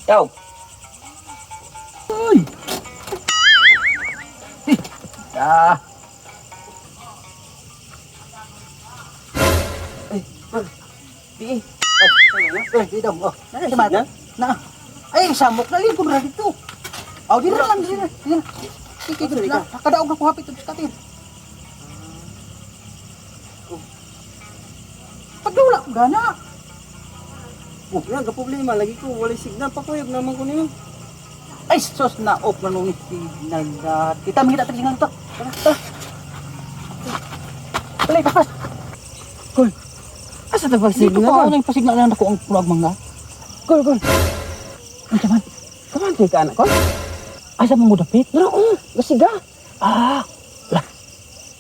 Yaw. Uy. Ah. Di. Di dong. Oh. Na. Ay, samok na rin ko na dito. Aw, di na lang, di na. Sige, di na. Kadaog na ko hapit sa katin. Pagdula ko gana. Oh, nga problema lagi ko walay signal pakuyog naman ko niyo. Ay, sos na off na nung signal na. Kita mangita tadi signal to. Tara, tara. Play ka fast. Cool. Asa ta Dito signal? pa ako na yung pasignal na ako ang pulag mangga. Cool. Ang caman. Kaman ka anak ko? Asa mo dapit? No, gasiga. Ah. Lah.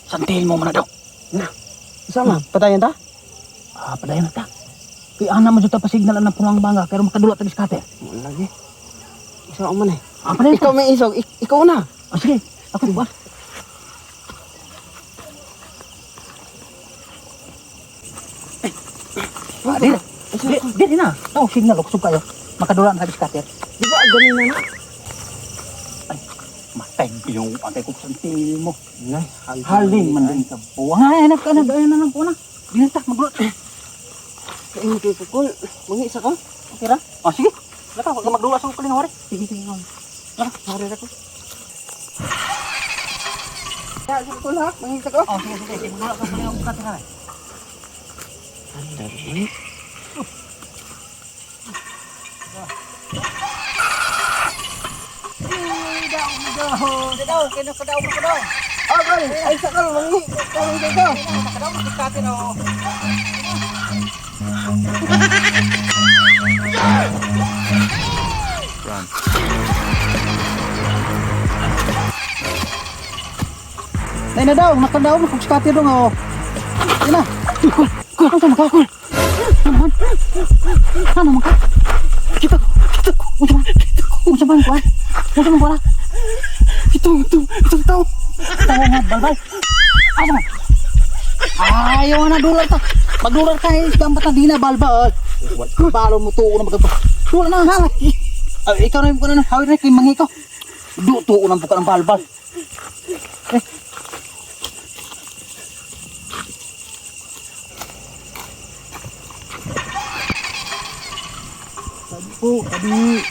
Santil mo man daw. Na. Sama, patayan ta? Ah, padayon na ta. Kaya ana mo juta pasignal ng pulang mangga kaya makadula tadi skater. Lagi. Isa man eh. Ah, padayon. Ikaw may isog, ikaw na. Ah, sige. Ako ba? Di na. Oh, signal usog kayo. Makadula na tadi skater. Di ba ganin na na? Matay yung antay ko sa til mo. Nay, Haling man din sa buwan. Ay, anak ka na. Ay, anak ko na. Binata, magulot. Kain kay Kukul. Mangi isa ka? Okay ra? Oh, sige. Laka, wag ka magdula sa kuling hori. Sige. Laka, hori ra ko. Ya, sige ko ha. Mangi isa ka? Oh, sige. Magdula sa kuling hori. Katira. Andar ni. Daw, kaya kadaw mo kadaw. Okay, ay isa ka mangi. Kawin kay ka. Kadaw mo katin oh. Nay na daw, nakadaw mo kung skater dong oh. Yan na. Kul, ano maka kul? Ano maka? Kita. Unsa man kuan? Ito. Tawo nga balbal. Ano man? Ayaw na dular ta. Magdular ka eh, gampat na di na balbal. Balo mo tuo na magaba. Dular na ha. Ikaw na yung kuno na hawid na kay mangi ko. Tuo na buka ng balbal. Tadi.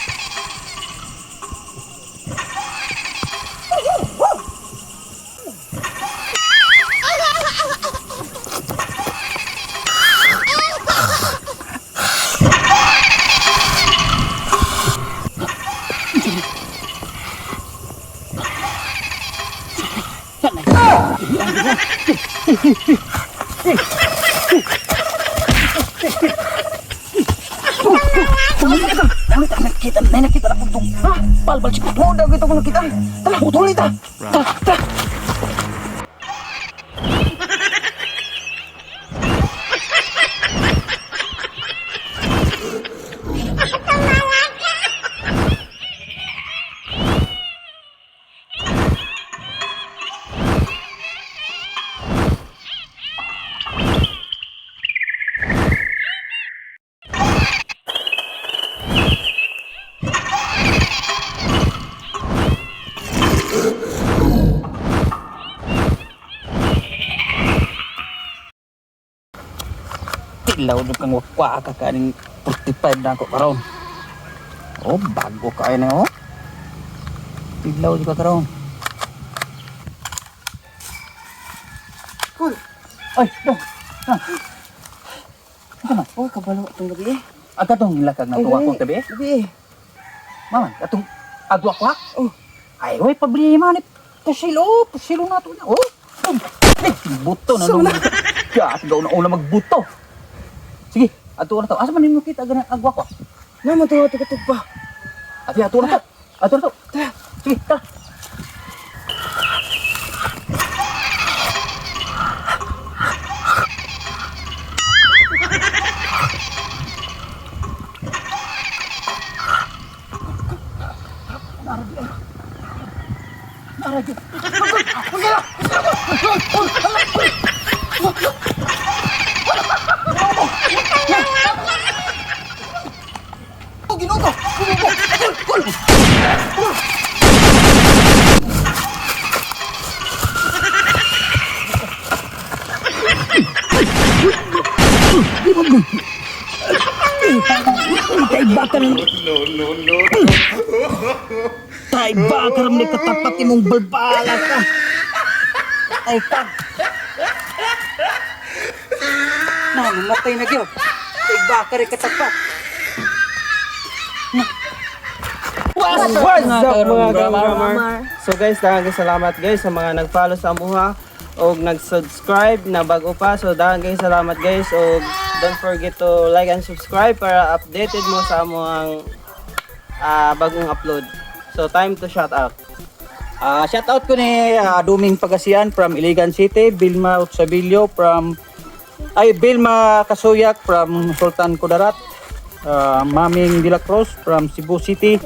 Nakita na puntong. Balbal si puto daw kita kung nakita. Tara, putol ita. Tara. Tilaw na kang wakwa ka kaning 45 na ako karon. Oh, bago kayo na oh. Tilaw juga karon. Kul. Ay, dong. Oh, kabalo tong gabi eh. Aga tong lakag na tuwa ko tabi. Gabi eh. Mama, atong agwak-wak. Oh. Ay, way problema ni pusilo na to na. Oh. Buto na nung. Ya, gaw na una magbuto. Sige, ato na to. Asa man nimo kita ganang agwak-wak? Naman to pa. Ati ato na to. Tara. Sige, tara. Ginoo ko. Tay bakar. Tay bakar mo katapat imong balbala ka. Ay tag. Namatay na gyud. Tay bakar katapat. What's up mga Kamramar? So guys, daghang salamat guys sa mga nag-follow sa amuha o nag-subscribe na bago pa. So daghang salamat guys o don't forget to like and subscribe para updated mo sa amuhang bagong upload. So time to shout out. Shout out ko ni Duming Pagasian from Iligan City, Vilma Utsabilio from Vilma Kasuyak from Sultan Kudarat, Maming De La Cruz from Cebu City,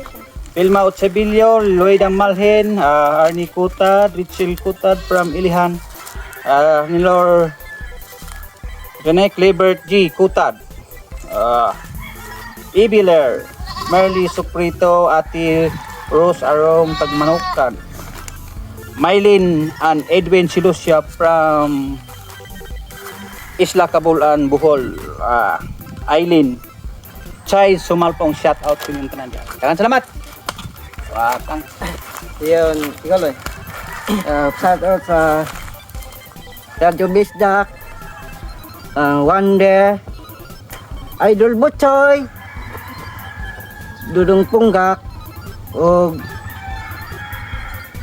Vilma Utsabilio, Lloyda Malhen, Arnie Kutad, Richel Kutad from Ilihan, Nilor Rene Clebert G. Kutad, Ibiler, Merly Suprito, Ati Rose Arong Tagmanukan, Mylene and Edwin Silusia from Isla Cabulan, Bohol, Aileen Chay Sumalpong, shout out ko yung tanan dyan. Kailan salamat. Wakang. Yun, ikaw lang. Shout out sa Radyo Bisdak, Wonder, Idol Butchoy, Dudong Punggak, o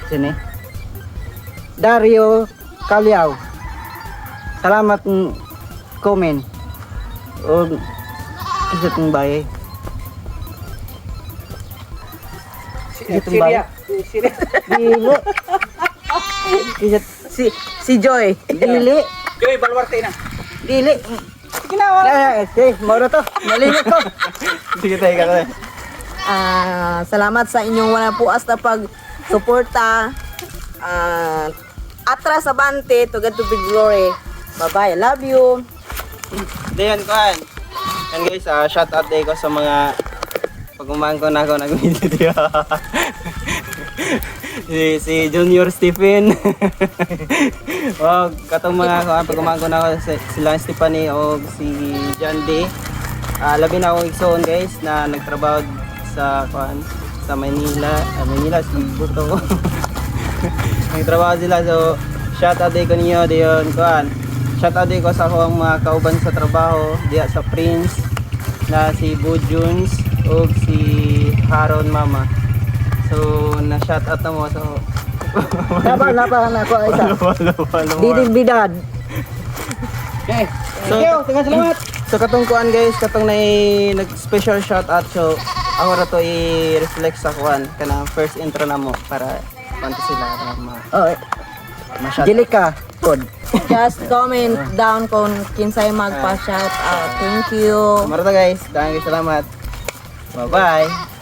sini Dario Calyaw. Salamat ng comment o kisat ng baye. Kisat ng baye. Dili. Kisat si Joy. Dili. Joy Balwarte na. Dili. Ginawa. Moro to. Malimit ko. Sige tayo ka. Salamat sa inyong walang puas na pag-suporta. Atras abante to God to big glory. Bye-bye. I love you. Dayan kuhan. And guys, shout out day ko sa mga pag-umahan ko na ako nag-video. si Junior Stephen. O katong mga pag-umahan ko na ako sila Stephanie o si John D. Labi na akong igsoon guys na nagtrabaho sa kuhan sa Manila. Manila si Buto ko. Nagtrabaho sila, so shout out day ko ninyo diyon kuhan. Shout out day ko sa akong mga kauban sa trabaho diya sa Prince na si Bo Jones o si Haron Mama. So na shout out na mo, so Napa na ako isa. Diding bidad. Okay. So, Thank you. Salamat. So katong kuan guys, katong nag-special shout out, so ako ra to i-reflect sa kuan kana first intro na mo para kanto sila ma-shout. Jelika. Good. Just comment down kung kinsay magpa-shout out. Thank you. Marita guys, daghang salamat. Bye-bye.